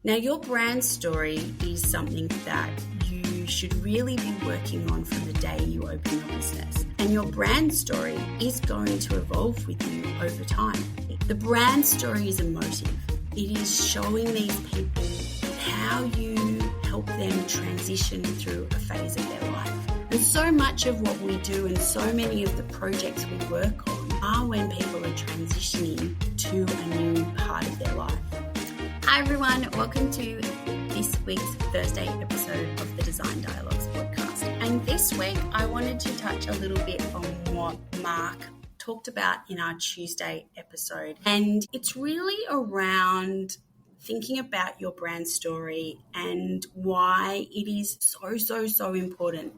Now, your brand story is something that you should really be working on from the day you open your business. And your brand story is going to evolve with you over time. The brand story is emotive. It is showing these people how you help them transition through a phase of their life. And so much of what we do and so many of the projects we work on are when people are transitioning to a new part of their life. Hi everyone, welcome to this week's Thursday episode of the Design Dialogues podcast. And this week I wanted to touch a little bit on what Mark talked about in our Tuesday episode. And it's really around thinking about your brand story and why it is so important,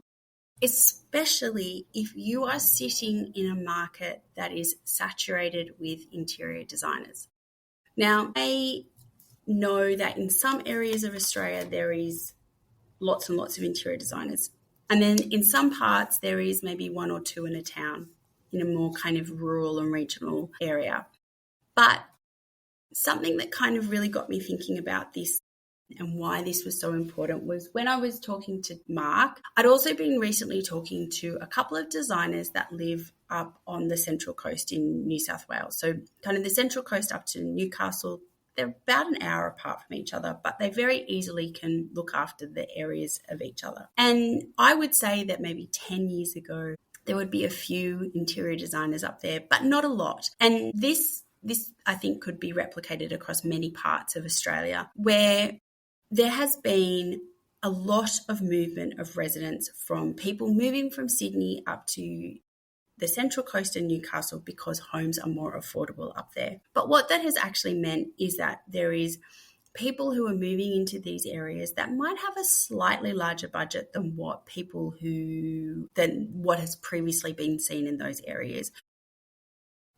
especially if you are sitting in a market that is saturated with interior designers. Now, I know that in some areas of Australia there is lots and lots of interior designers. And then in some parts there is maybe one or two in a town in a more kind of rural and regional area. But something that kind of really got me thinking about this and why this was so important was when I was talking to Mark. I'd also been recently talking to a couple of designers that live up on the Central Coast in New South Wales. So kind of the Central Coast up to Newcastle. They're about an hour apart from each other, but they very easily can look after the areas of each other. And I would say that maybe 10 years ago, there would be a few interior designers up there, but not a lot. And this I think could be replicated across many parts of Australia, where there has been a lot of movement of residents from people moving from Sydney up to the Central Coast and Newcastle because homes are more affordable up there. But what that has actually meant is that there is people who are moving into these areas that might have a slightly larger budget than what has previously been seen in those areas.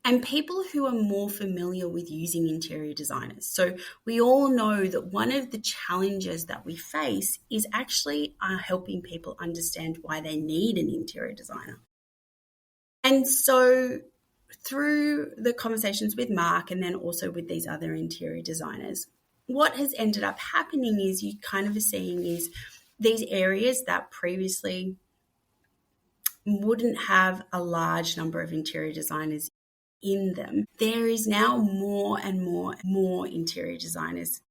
And people who are more familiar with using interior designers. So we all know that one of the challenges that we face is actually helping people understand why they need an interior designer. And so through the conversations with Mark and then also with these other interior designers, what has ended up happening is you kind of are seeing is these areas that previously wouldn't have a large number of interior designers in them. There is now more and more interior designers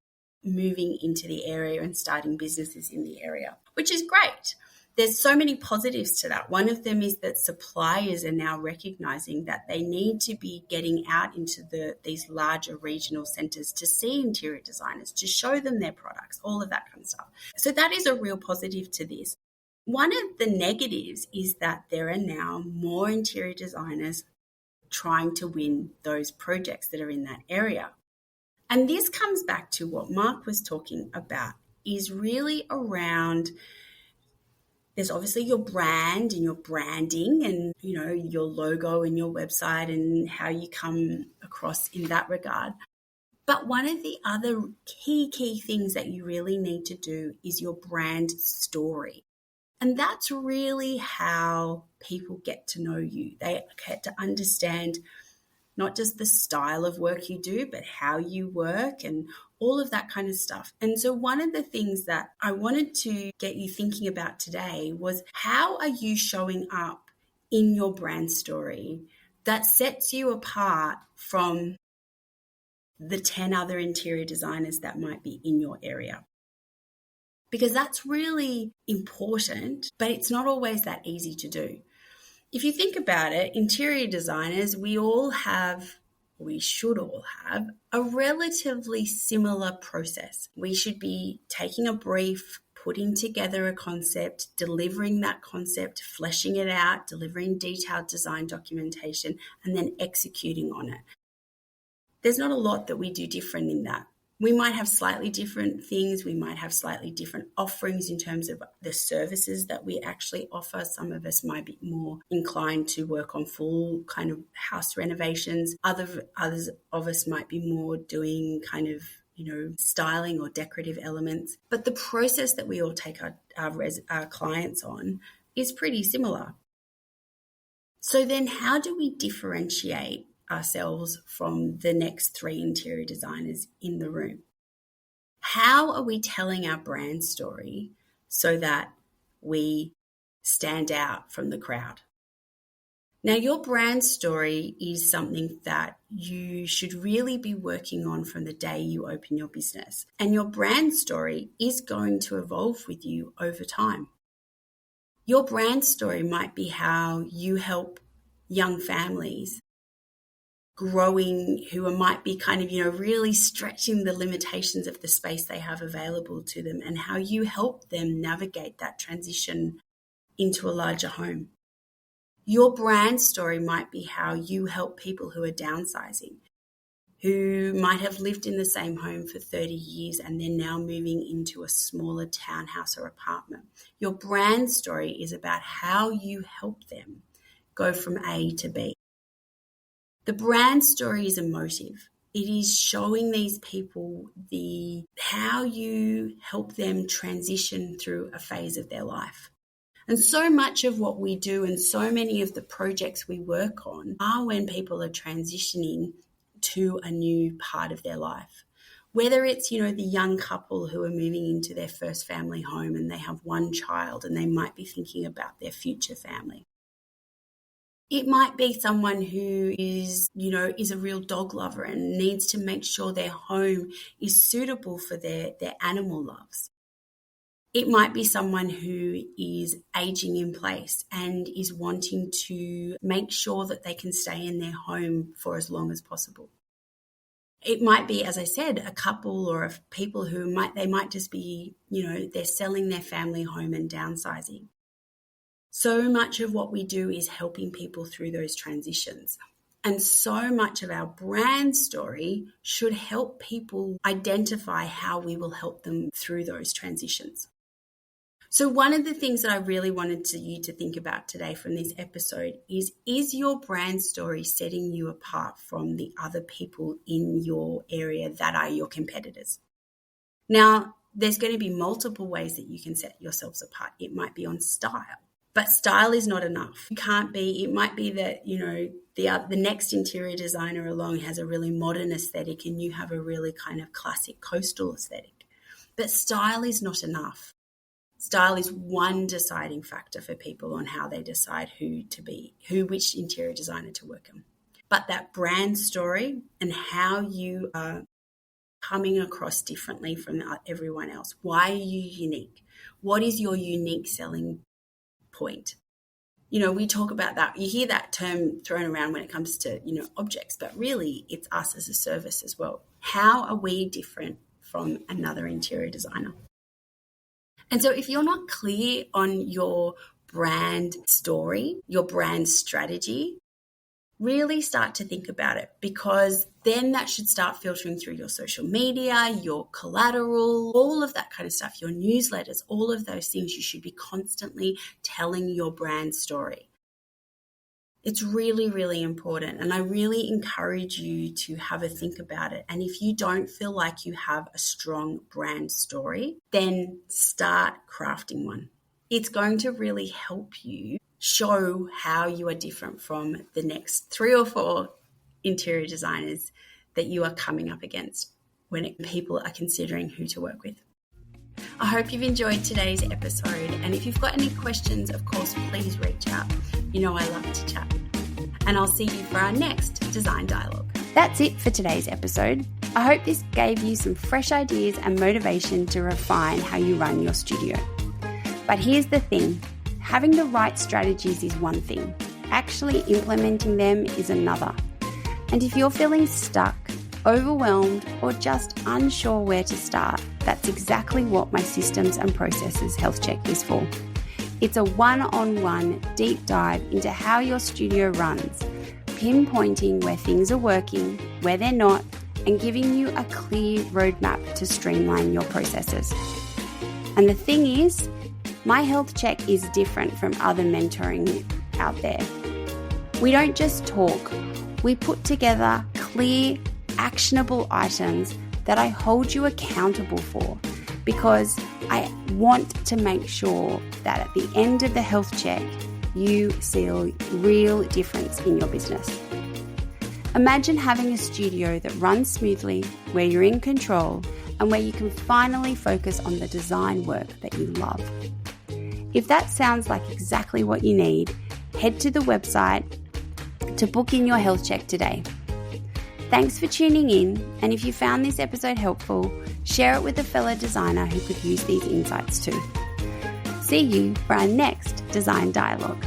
moving into the area and starting businesses in the area, which is great. There's so many positives to that. One of them is that suppliers are now recognizing that they need to be getting out into these larger regional centers to see interior designers, to show them their products, all of that kind of stuff. So that is a real positive to this. One of the negatives is that there are now more interior designers trying to win those projects that are in that area. And this comes back to what Mark was talking about, is really around, there's obviously your brand and your branding and, your logo and your website and how you come across in that regard. But one of the other key things that you really need to do is your brand story. And that's really how people get to know you. They get to understand not just the style of work you do, but how you work and all of that kind of stuff. And so one of the things that I wanted to get you thinking about today was, how are you showing up in your brand story that sets you apart from the 10 other interior designers that might be in your area? Because that's really important, but it's not always that easy to do. If you think about it, interior designers, we should all have a relatively similar process. We should be taking a brief, putting together a concept, delivering that concept, fleshing it out, delivering detailed design documentation, and then executing on it. There's not a lot that we do different in that. We might have slightly different things. We might have slightly different offerings in terms of the services that we actually offer. Some of us might be more inclined to work on full kind of house renovations. Others of us might be more doing kind of, styling or decorative elements. But the process that we all take our clients on is pretty similar. So then how do we differentiate ourselves from the next 3 interior designers in the room? How are we telling our brand story so that we stand out from the crowd? Now, your brand story is something that you should really be working on from the day you open your business. And your brand story is going to evolve with you over time. Your brand story might be how you help young families growing who might be kind of, really stretching the limitations of the space they have available to them, and how you help them navigate that transition into a larger home. Your brand story might be how you help people who are downsizing, who might have lived in the same home for 30 years and they're now moving into a smaller townhouse or apartment. Your brand story is about how you help them go from A to B. The brand story is emotive. It is showing these people how you help them transition through a phase of their life. And so much of what we do and so many of the projects we work on are when people are transitioning to a new part of their life. Whether it's, the young couple who are moving into their first family home and they have one child and they might be thinking about their future family. It might be someone who is a real dog lover and needs to make sure their home is suitable for their animal loves. It might be someone who is aging in place and is wanting to make sure that they can stay in their home for as long as possible. It might be, as I said, a couple or people who might just be, they're selling their family home and downsizing. So much of what we do is helping people through those transitions. And so much of our brand story should help people identify how we will help them through those transitions. So one of the things that I really wanted you to think about today from this episode is your brand story setting you apart from the other people in your area that are your competitors? Now, there's going to be multiple ways that you can set yourselves apart. It might be on style, but style is not enough. It might be that, the next interior designer along has a really modern aesthetic and you have a really kind of classic coastal aesthetic. But style is not enough. Style is one deciding factor for people on how they decide which interior designer to work on. But that brand story and how you are coming across differently from everyone else. Why are you unique? What is your unique selling point? We talk about that. You hear that term thrown around when it comes to, objects, but really it's us as a service as well. How are we different from another interior designer? And so if you're not clear on your brand story, your brand strategy, really start to think about it, because then that should start filtering through your social media, your collateral, all of that kind of stuff, your newsletters, all of those things. You should be constantly telling your brand story. It's really, really important. And I really encourage you to have a think about it. And if you don't feel like you have a strong brand story, then start crafting one. It's going to really help you show how you are different from the next 3 or 4 interior designers that you are coming up against when people are considering who to work with. I hope you've enjoyed today's episode, and if you've got any questions, of course, please reach out. I love to chat. And I'll see you for our next Design Dialogue. That's it for today's episode. I hope this gave you some fresh ideas and motivation to refine how you run your studio. But here's the thing. Having the right strategies is one thing. Actually implementing them is another. And if you're feeling stuck, overwhelmed, or just unsure where to start, that's exactly what my Systems and Processes Health Check is for. It's a one-on-one deep dive into how your studio runs, pinpointing where things are working, where they're not, and giving you a clear roadmap to streamline your processes. And the thing is, my health check is different from other mentoring out there. We don't just talk, we put together clear, actionable items that I hold you accountable for, because I want to make sure that at the end of the health check, you see a real difference in your business. Imagine having a studio that runs smoothly, where you're in control, and where you can finally focus on the design work that you love. If that sounds like exactly what you need, head to the website to book in your health check today. Thanks for tuning in, and if you found this episode helpful, share it with a fellow designer who could use these insights too. See you for our next Design Dialogue.